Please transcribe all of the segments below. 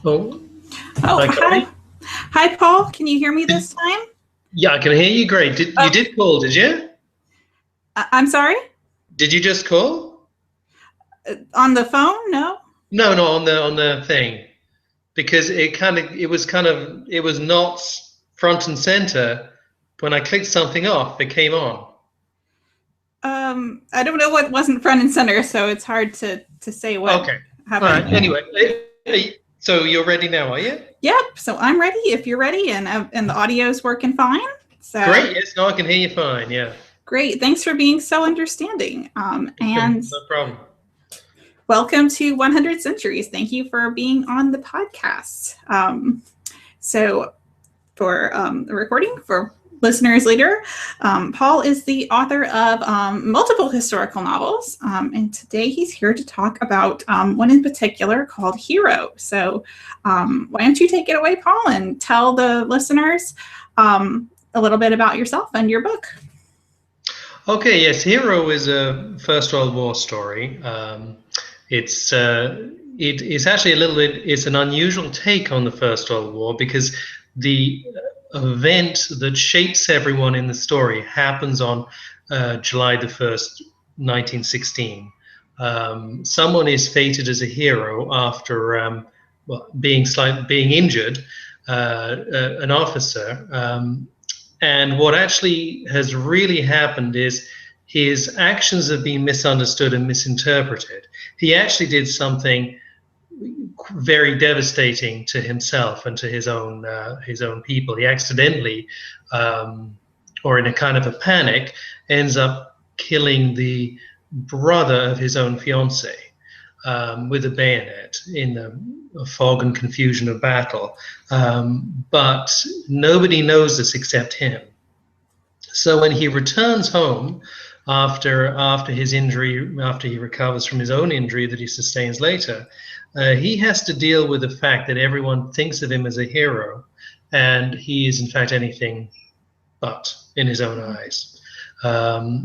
Oh, Oh, hi, hi. Connie. Hi, Paul. Can you hear me Did, this time? yeah, I can hear you great. You Okay. did call, did you? I'm sorry? Did you just call? On the phone? No? No, no, on the thing. Because it was not front and center. When I clicked something off, it came on. I don't know what wasn't front and center, so it's hard to say what Okay. All happened right. there. Anyway, so you're ready now, are you? Yep, so I'm ready if you're ready, and the audio's working fine. So Great. Yes, no, I can hear you fine. Yeah. great. Thanks for being so understanding. And No problem. welcome to 100 Centuries. Thank you for being on the podcast. So for the recording for listeners later. Paul is the author of multiple historical novels, and today he's here to talk about one in particular called Hero. So why don't you take it away, Paul, and tell the listeners a little bit about yourself and your book. Okay, yes, Hero is a First World War story. It's it is actually a little bit. It's an unusual take on the First World War because the event that shapes everyone in the story happens on July the 1st, 1916. Someone is fated as a hero after being injured, an officer. And what actually has really happened is his actions have been misunderstood and misinterpreted. He actually did something very devastating to himself and to his own people. He accidentally, or in a kind of a panic, ends up killing the brother of his own fiancée with a bayonet in the fog and confusion of battle. But nobody knows this except him. So when he returns home after his injury, after he recovers from his own injury that he sustains later, he has to deal with the fact that everyone thinks of him as a hero, and he is in fact anything but in his own eyes.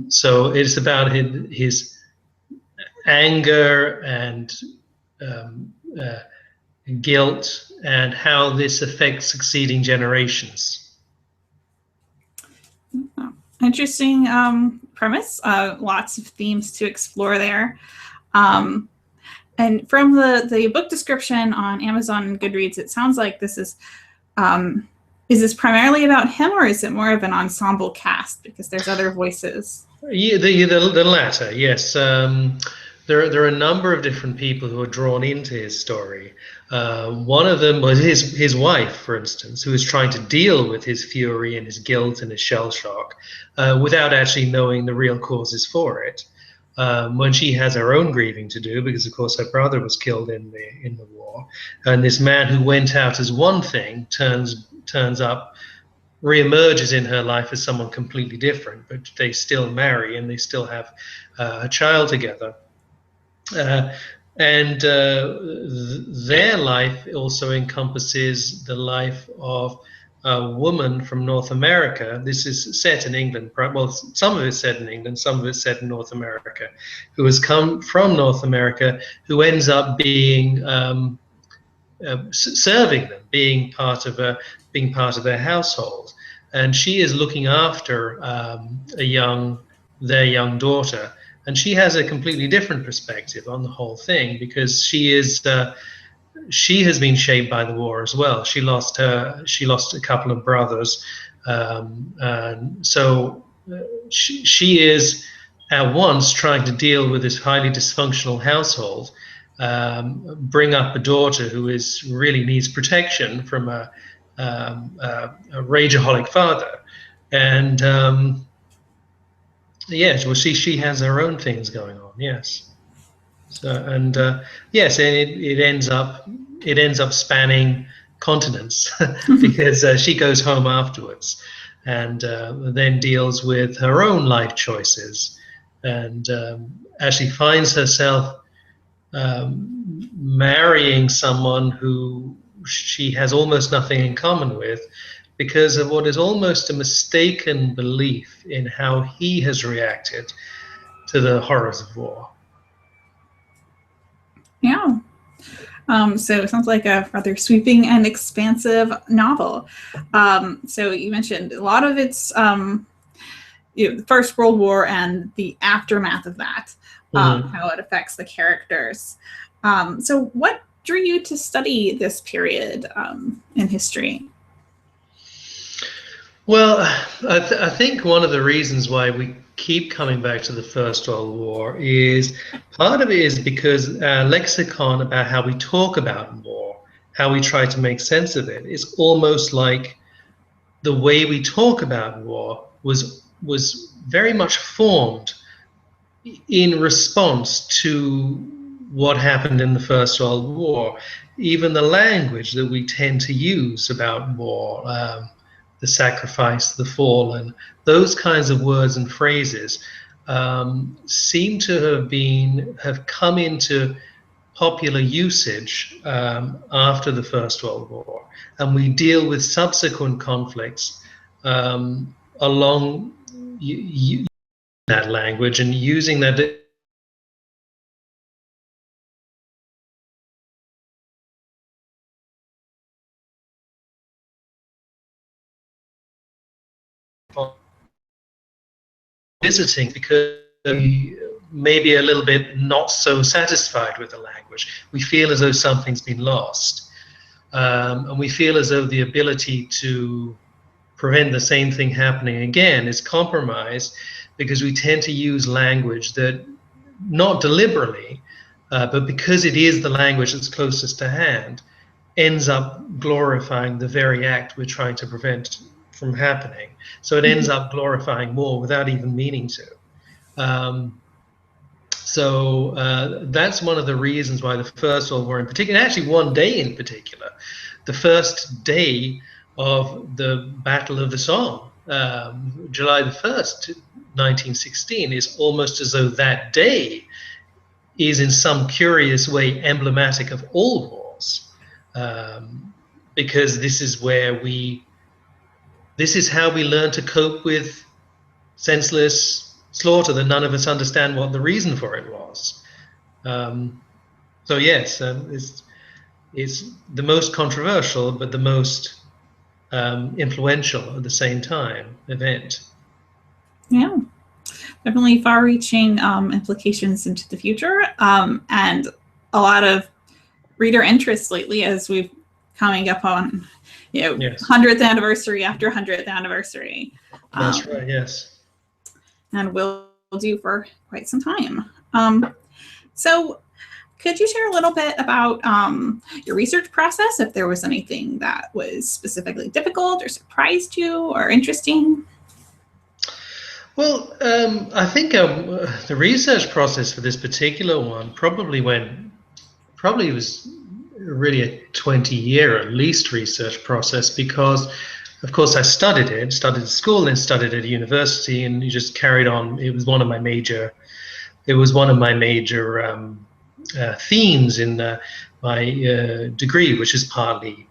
So it's about his anger and um, uh, guilt and how this affects succeeding generations. Interesting premise. Lots of themes to explore there. Um, and from the book description on Amazon and Goodreads, it sounds like is this primarily about him, or is it more of an ensemble cast because there's other voices? Yeah, the latter, yes. There are a number of different people who are drawn into his story. One of them was his wife, for instance, who is trying to deal with his fury and his guilt and his shell shock without actually knowing the real causes for it. When she has her own grieving to do, because of course her brother was killed in the war, and this man who went out as one thing turns up, reemerges in her life as someone completely different, but they still marry and they still have a child together. Uh, and their life also encompasses the life of a woman from North America. This is set in England. Well, some of it's set in England, some of it's set in North America, who has come from North America, who ends up serving them, being part of their household, and she is looking after their young daughter, and she has a completely different perspective on the whole thing because she has been shaped by the war as well. She lost a couple of brothers, and so she is at once trying to deal with this highly dysfunctional household, bring up a daughter who is really needs protection from a rageaholic father, and yes, well, she has her own things going on. Yes, so and yes, and it ends up spanning continents because she goes home afterwards and then deals with her own life choices and actually finds herself marrying someone who she has almost nothing in common with because of what is almost a mistaken belief in how he has reacted to the horrors of war. Yeah. So it sounds like a rather sweeping and expansive novel. So you mentioned a lot of it's the First World War and the aftermath of that, how it affects the characters. So what drew you to study this period in history? Well, I think one of the reasons why we keep coming back to the First World War is part of it is because our lexicon about how we talk about war, how we try to make sense of it, is almost like the way we talk about war was very much formed in response to what happened in the First World War. Even the language that we tend to use about war, the sacrifice, the fallen, those kinds of words and phrases seem to have come into popular usage after the First World War, and we deal with subsequent conflicts along that language and using that. Visiting because we maybe a little bit not so satisfied with the language. We feel as though something's been lost. And we feel as though the ability to prevent the same thing happening again is compromised because we tend to use language that, not deliberately, but because it is the language that's closest to hand, ends up glorifying the very act we're trying to prevent from happening. So it ends up glorifying war without even meaning to. That's one of the reasons why the First World War in particular, and actually one day in particular, the first day of the Battle of the Somme, July the 1st, 1916, is almost as though that day is in some curious way emblematic of all wars, because this is how we learn to cope with senseless slaughter that none of us understand what the reason for it was. So yes, it's the most controversial, but the most influential at the same time event. Yeah, definitely far-reaching implications into the future, and a lot of reader interest lately as we've coming up on, Yes. 100th anniversary after 100th anniversary. That's right. Yes. And will do for quite some time. So could you share a little bit about your research process, if there was anything that was specifically difficult or surprised you or interesting? Well, I think the research process for this particular one probably was really a 20-year at least research process, because of course I studied at school, then studied at university, and you just carried on. It was one of my major themes in my degree, which is partly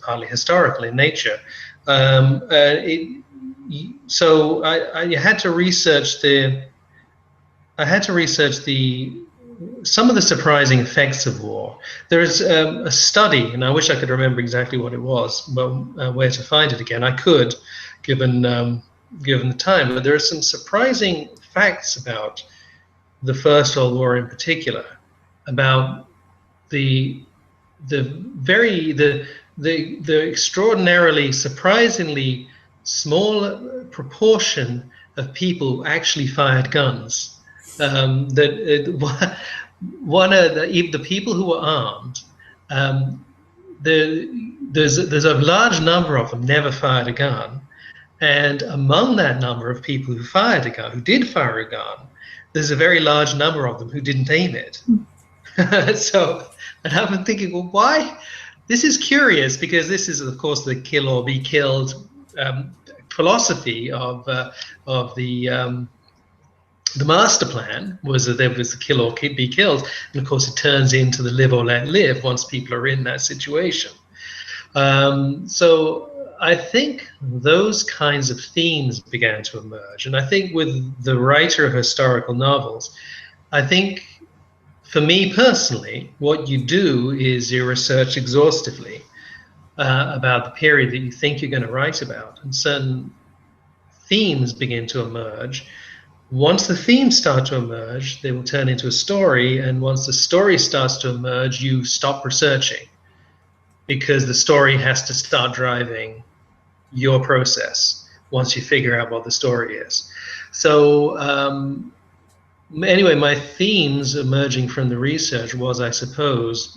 partly historical in nature. So I had to research some of the surprising effects of war. There is a study, and I wish I could remember exactly what it was, but where to find it again. I could, given the time, but there are some surprising facts about the First World War in particular, about the extraordinarily, surprisingly small proportion of people who actually fired guns. Even the people who were armed, there's a large number of them never fired a gun, and among that number of people who did fire a gun, there's a very large number of them who didn't aim it. So, and I've been thinking, well, why? This is curious, because this is, of course, the kill or be killed philosophy of the master plan, was that there was the kill or be killed, and of course it turns into the live or let live once people are in that situation. So I think those kinds of themes began to emerge, and I think with the writer of historical novels, I think for me personally, what you do is you research exhaustively about the period that you think you're going to write about, and certain themes begin to emerge. Once the themes start to emerge, they will turn into a story, and once the story starts to emerge, you stop researching because the story has to start driving your process once you figure out what the story is. So anyway, my themes emerging from the research was, I suppose,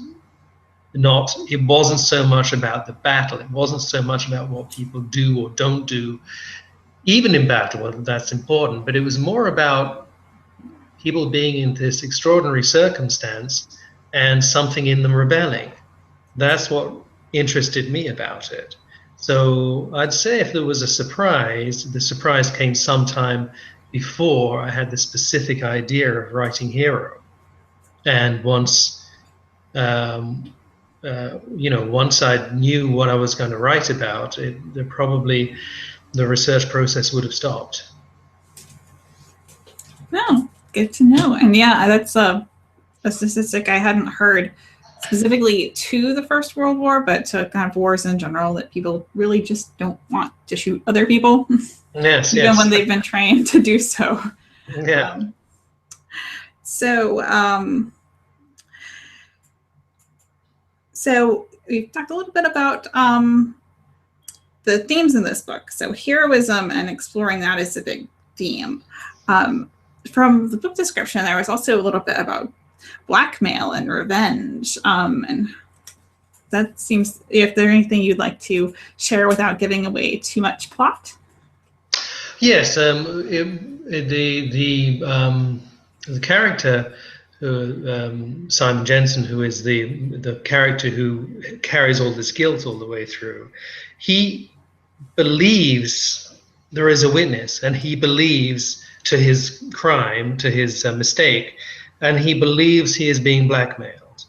it wasn't so much about the battle. It wasn't so much about what people do or don't do, even in battle, whether that's important, but it was more about people being in this extraordinary circumstance and something in them rebelling. That's what interested me about it. So I'd say if there was a surprise, the surprise came sometime before I had the specific idea of writing Hero. And once, once I knew what I was going to write about, the research process would have stopped. Oh, good to know. And yeah, that's a statistic I hadn't heard specifically to the First World War, but to kind of wars in general, that people really just don't want to shoot other people. Yes, even when they've been trained to do so. Yeah. So we've talked a little bit about the themes in this book. So heroism and exploring that is a big theme. From the book description, there was also a little bit about blackmail and revenge. And that seems, if there's anything you'd like to share without giving away too much plot. Yes, the character, Simon Jensen, who is the character who carries all this guilt all the way through, he believes there is a witness, and he believes to his crime, to his mistake, and he believes he is being blackmailed.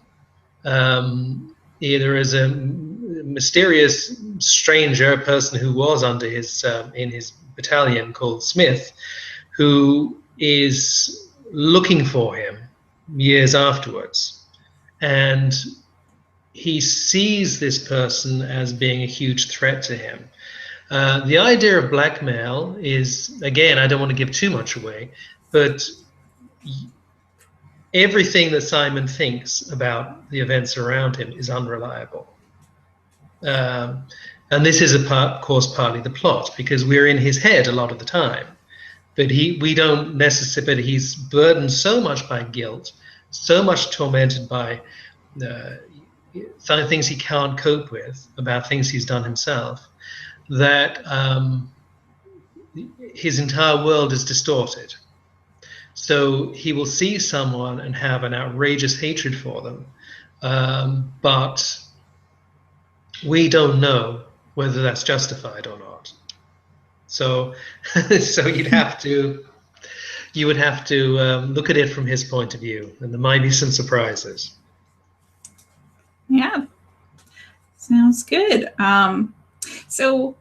There is a mysterious stranger, person who was under his in his battalion called Smith, who is looking for him years afterwards, and he sees this person as being a huge threat to him. The idea of blackmail is, again, I don't want to give too much away, but everything that Simon thinks about the events around him is unreliable. And this is, of course, partly the plot, because we're in his head a lot of the time. But we don't necessarily, but he's burdened so much by guilt, so much tormented by things he can't cope with, about things he's done himself, that his entire world is distorted. So he will see someone and have an outrageous hatred for them, but we don't know whether that's justified or not. So, so you would have to look at it from his point of view, and there might be some surprises. Yeah, sounds good. So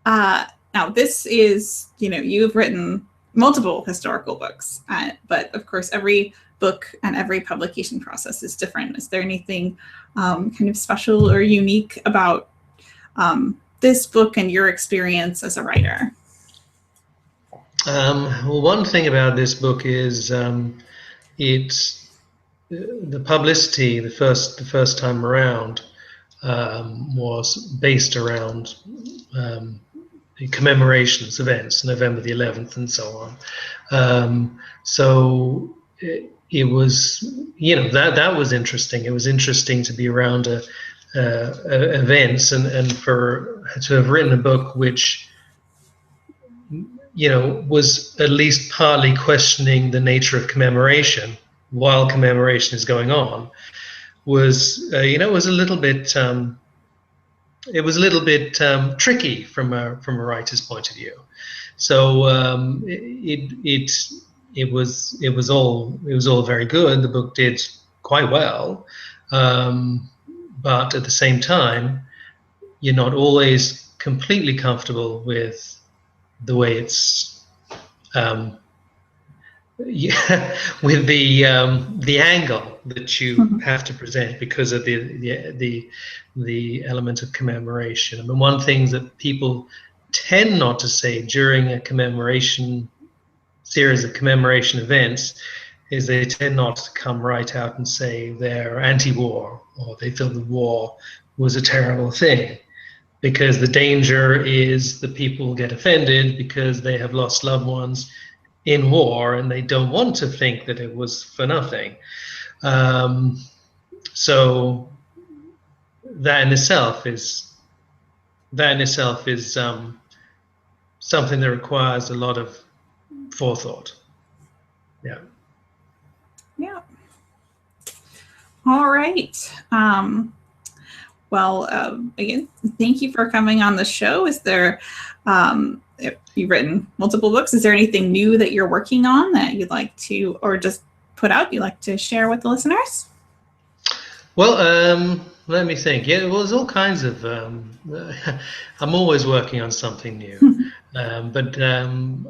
now this is, you've written multiple historical books, but of course every book and every publication process is different. Is there anything kind of special or unique about this book and your experience as a writer? Well, one thing about this book is it's the publicity. The first time around was based around commemorations, events, November the 11th, and so on. So it was, that was interesting. It was interesting to be around events and to have written a book which, was at least partly questioning the nature of commemoration while commemoration is going on, was, was a little bit. It was a little bit tricky from a writer's point of view. So it was all very good. The book did quite well, but at the same time, you're not always completely comfortable with the way it's yeah, with the angle that you Mhm. have to present because of the element of commemoration. I mean, one thing that people tend not to say during a commemoration series of commemoration events is they tend not to come right out and say they're anti-war or they feel the war was a terrible thing, because the danger is that people get offended because they have lost loved ones in war and they don't want to think that it was for nothing. Um, so that in itself is something that requires a lot of forethought. Yeah. Yeah. All right. Well, again, thank you for coming on the show. Is there, you've written multiple books. Is there anything new that you're working on that you'd like to, or just put out, you'd like to share with the listeners? Well, let me think. Yeah, well, there's all kinds of. I'm always working on something new, but I'm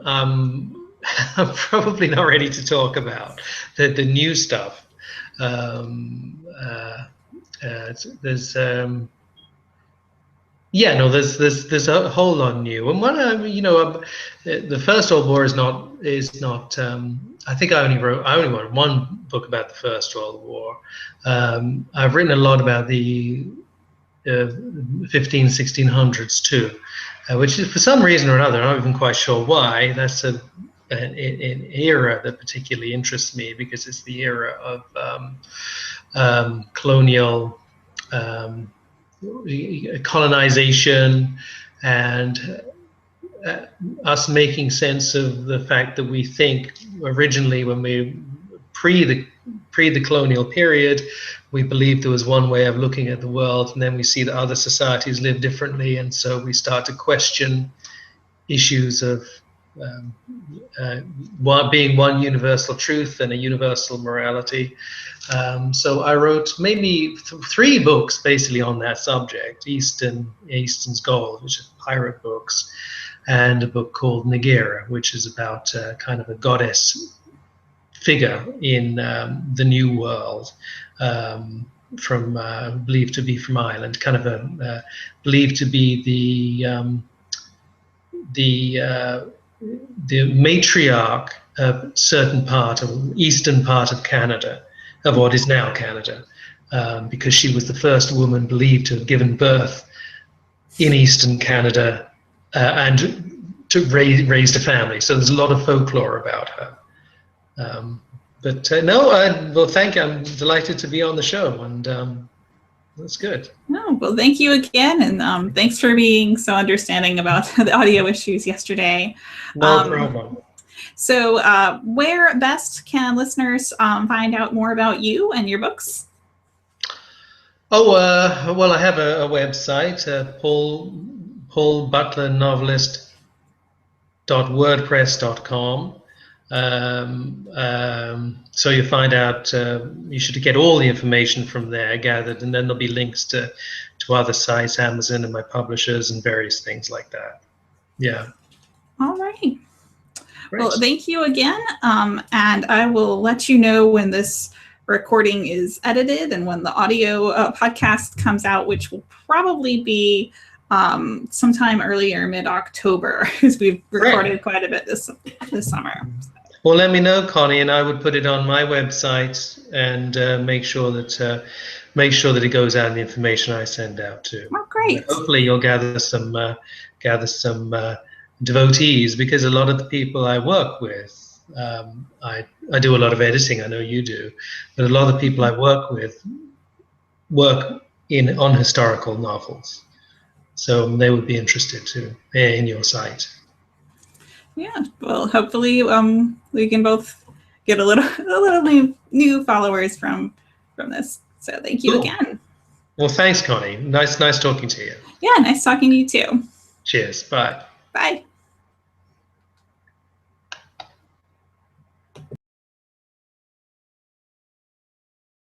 probably not ready to talk about the new stuff. Um, uh, there's Yeah, no, there's a whole lot new, and the First World War is not. I think I only wrote one book about the First World War. I've written a lot about the 15, 1600s too, which is for some reason or another, I'm not even quite sure why. That's an era that particularly interests me because it's the era of colonial. Um, Colonization and us making sense of the fact that we think originally when we pre the colonial period, we believed there was one way of looking at the world, and then we see that other societies live differently, and so we start to question issues of um, being one universal truth and a universal morality. So I wrote maybe three books basically on that subject: Easton's Gold, which is pirate books, and a book called Negera, which is about kind of a goddess figure in the New World. From believed to be from Ireland, kind of believed to be the the matriarch of certain part of eastern part of Canada, of what is now Canada, because she was the first woman believed to have given birth in eastern Canada and to raised a family. So there's a lot of folklore about her. But no, well, thank you. I'm delighted to be on the show, and that's good. No, well, thank you again, and thanks for being so understanding about the audio issues yesterday. No Um, problem. so, where best can listeners find out more about you and your books? Oh, well, I have a website, Paul Butler Novelist.wordpress.com. So you find out, you should get all the information from there gathered, and then there'll be links to other sites, Amazon and my publishers, and various things like that. Yeah. All right. Well, Great. thank you again. And I will let you know when this recording is edited and when the audio podcast comes out, which will probably be sometime earlier mid-October, because we've recorded Great. quite a bit this summer. Well, let me know, Connie, and I would put it on my website and make sure that it goes out in the information I send out too. Oh, great. Hopefully, you'll gather some devotees, because a lot of the people I work with, I do a lot of editing. I know you do, but a lot of the people I work with work on historical novels, so they would be interested too in your site. Yeah. Well, hopefully we can both get a little new followers from this. So thank you Cool. again. Well, thanks, Connie. Nice talking to you. Yeah, nice talking to you too. Cheers. Bye. Bye.